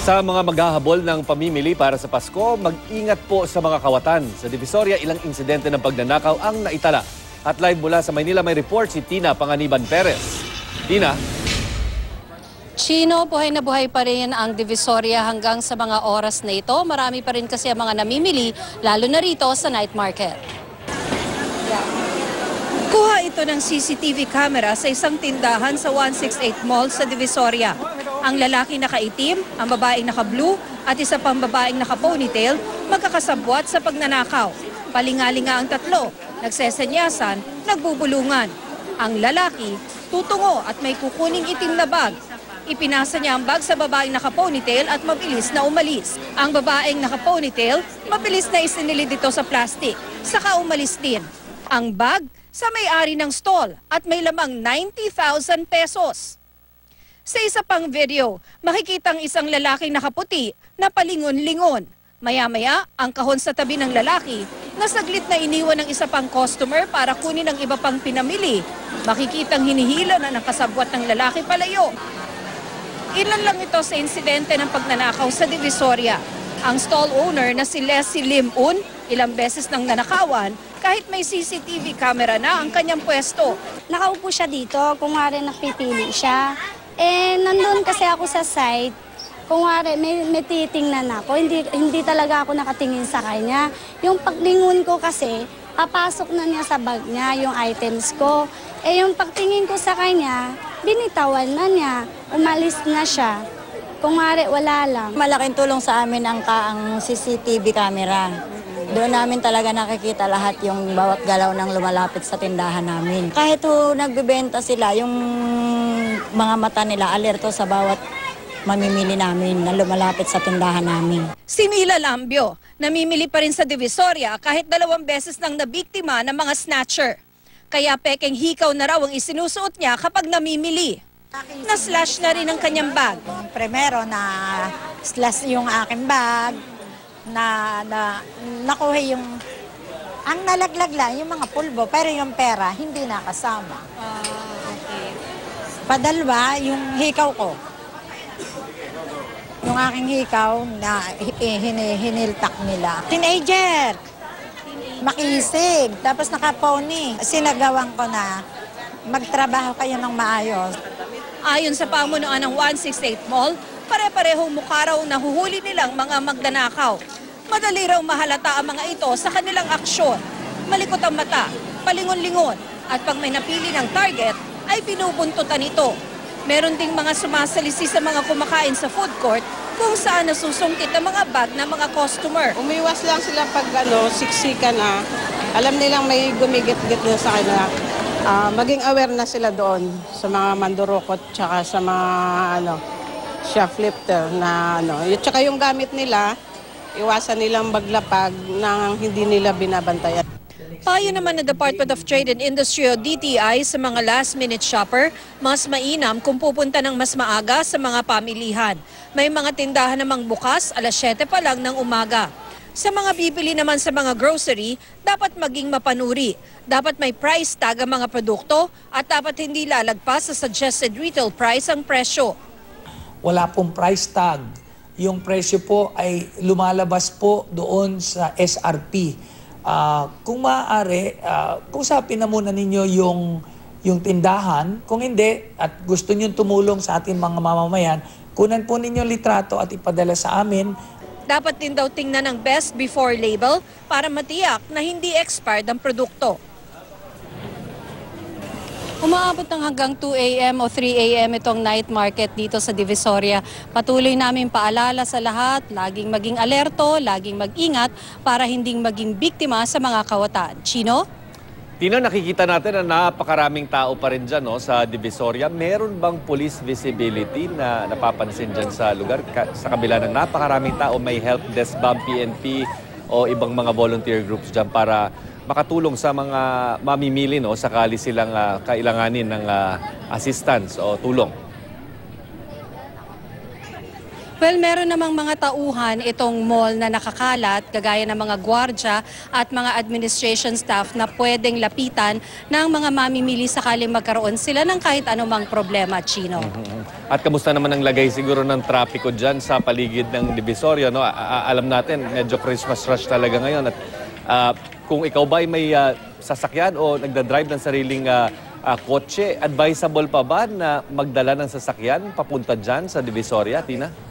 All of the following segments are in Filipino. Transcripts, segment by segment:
Sa mga maghahabol ng pamimili para sa Pasko, mag-ingat po sa mga kawatan. Sa Divisoria, ilang insidente ng pagnanakaw ang naitala. At live mula sa Maynila may report si Tina Panganiban Perez. Tina? Chino, buhay na buhay pa rin ang Divisoria hanggang sa mga oras na ito. Marami pa rin kasi ang mga namimili, lalo na rito sa night market. Kuha ito ng CCTV camera sa isang tindahan sa 168 Mall sa Divisoria. Ang lalaki nakaitim, ang babaeng naka-blue at isa pang babaeng naka-ponytail magkakasabwat sa pagnanakaw. Palingalinga ang tatlo, nagsesenyasan, nagbubulungan. Ang lalaki, tutungo at may kukuning itim na bag. Ipinasa niya ang bag sa babaeng naka-ponytail at mabilis na umalis. Ang babaeng naka-ponytail, mabilis na isinilid dito sa plastic. Saka umalis din. Ang bag sa may-ari ng stall at may lamang 90,000 pesos. Sa isa pang video, makikita ang isang lalaking nakaputi na palingon-lingon. Maya-maya, ang kahon sa tabi ng lalaki na saglit na iniwan ng isa pang customer para kunin ang iba pang pinamili. Makikitang hinihila na ng kasabwat ng lalaki palayo. Ilan lang ito sa insidente ng pagnanakaw sa Divisoria. Ang stall owner na si Leslie Lim Un, ilang beses nang nanakawan kahit may CCTV camera na ang kanyang pwesto. Nakaupo siya dito, kung nga rin napipili siya. Nandun kasi ako sa site, kung nga rin may titingnan ako, hindi talaga ako nakatingin sa kanya. Yung paglingon ko kasi, papasok na niya sa bag niya yung items ko. Yung pagtingin ko sa kanya, binitawan na niya, umalis na siya. Kung nga rin, wala lang. Malaking tulong sa amin ang CCTV camera. Doon namin talaga nakikita lahat yung bawat galaw ng lumalapit sa tindahan namin. Kahit nagbebenta sila, yung mga mata nila alerto sa bawat mamimili namin na lumalapit sa tindahan namin. Si Mila Lambio, namimili pa rin sa Divisoria kahit 2 beses nang nabiktima ng mga snatcher. Kaya pekeng hikaw na raw ang isinusuot niya kapag namimili. Na-slash na rin ang kanyang bag. Primero na slash yung aking bag, na nakuha yung, ang nalaglag lang yung mga pulbo, pero yung pera hindi nakasama. Okay. Padalwa, yung hikaw ko. Yung aking hikaw na hiniltak nila. Teenager! Makisig, tapos nakapony. Sinagawan ko na magtrabaho kayo ng maayos. Ayon sa pamunuan ng 168 Mall, pare-parehong mukha raw nahuhuli nilang mga magnanakaw. Madali raw mahalata ang mga ito sa kanilang aksyon. Malikot ang mata, palingon-lingon, at pag may napili ng target, ay binubuntutan ito. Meron ding mga sumasalisi sa mga kumakain sa food court kung saan nasusungkit ang mga bag ng mga customer. Umiwas lang sila pag siksikan na. Alam nilang may gumigit-git na sa kanila. Maging aware na sila doon sa mga mandurukot tsaka sa mga shoplifter na tsaka yung gamit nila, iwasan nilang maglapag nang hindi nila binabantayan. Payo naman ng Department of Trade and Industry o DTI sa mga last-minute shopper, mas mainam kung pupunta ng mas maaga sa mga pamilihan. May mga tindahan namang bukas, alas 7 pa lang ng umaga. Sa mga bibili naman sa mga grocery, dapat maging mapanuri. Dapat may price tag ang mga produkto at dapat hindi lalagpas sa suggested retail price ang presyo. Wala pong price tag. Yung presyo po ay lumalabas po doon sa SRP. Kung maaari, kusapin na muna ninyo yung tindahan. Kung hindi, at gusto nyo tumulong sa ating mga mamamayan, kunan po ninyo litrato at ipadala sa amin. Dapat din daw tingnan ang best before label para matiyak na hindi expired ang produkto. Umaabot ng hanggang 2 a.m. o 3 a.m. itong night market dito sa Divisoria. Patuloy namin paalala sa lahat, laging maging alerto, laging mag-ingat para hindi maging biktima sa mga kawatan. Chino? Tina, nakikita natin na napakaraming tao pa rin dyan sa Divisoria. Meron bang police visibility na napapansin dyan sa lugar? Sa kabila ng napakaraming tao, may help desk ba, PNP o ibang mga volunteer groups dyan para makatulong sa mga mamimili sakali silang kailanganin ng assistance o tulong? Well, meron namang mga tauhan itong mall na nakakalat, kagaya ng mga gwardya at mga administration staff na pwedeng lapitan ng mga mamimili sakaling magkaroon sila ng kahit anumang problema, Chino. At kamusta naman ang lagay siguro ng trapiko dyan sa paligid ng Divisoria? No? Alam natin, medyo Christmas rush talaga ngayon. At kung ikaw ba ay may sasakyan o nagdadrive ng sariling kotse, advisable pa ba na magdala ng sasakyan papunta dyan sa Divisoria, Tina?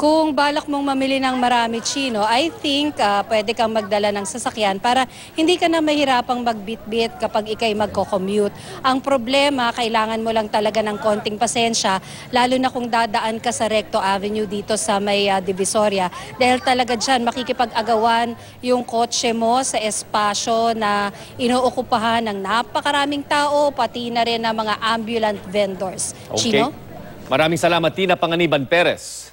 Kung balak mong mamili ng marami, Chino, I think pwede kang magdala ng sasakyan para hindi ka na mahirapang magbitbit kapag ikay magko-commute. Ang problema, kailangan mo lang talaga ng konting pasensya, lalo na kung dadaan ka sa Recto Avenue dito sa may Divisoria. Dahil talaga dyan, makikipag-agawan yung kotse mo sa espasyo na inuokupahan ng napakaraming tao, pati na rin ng mga ambulant vendors. Okay. Chino? Maraming salamat, Tina Panganiban Perez.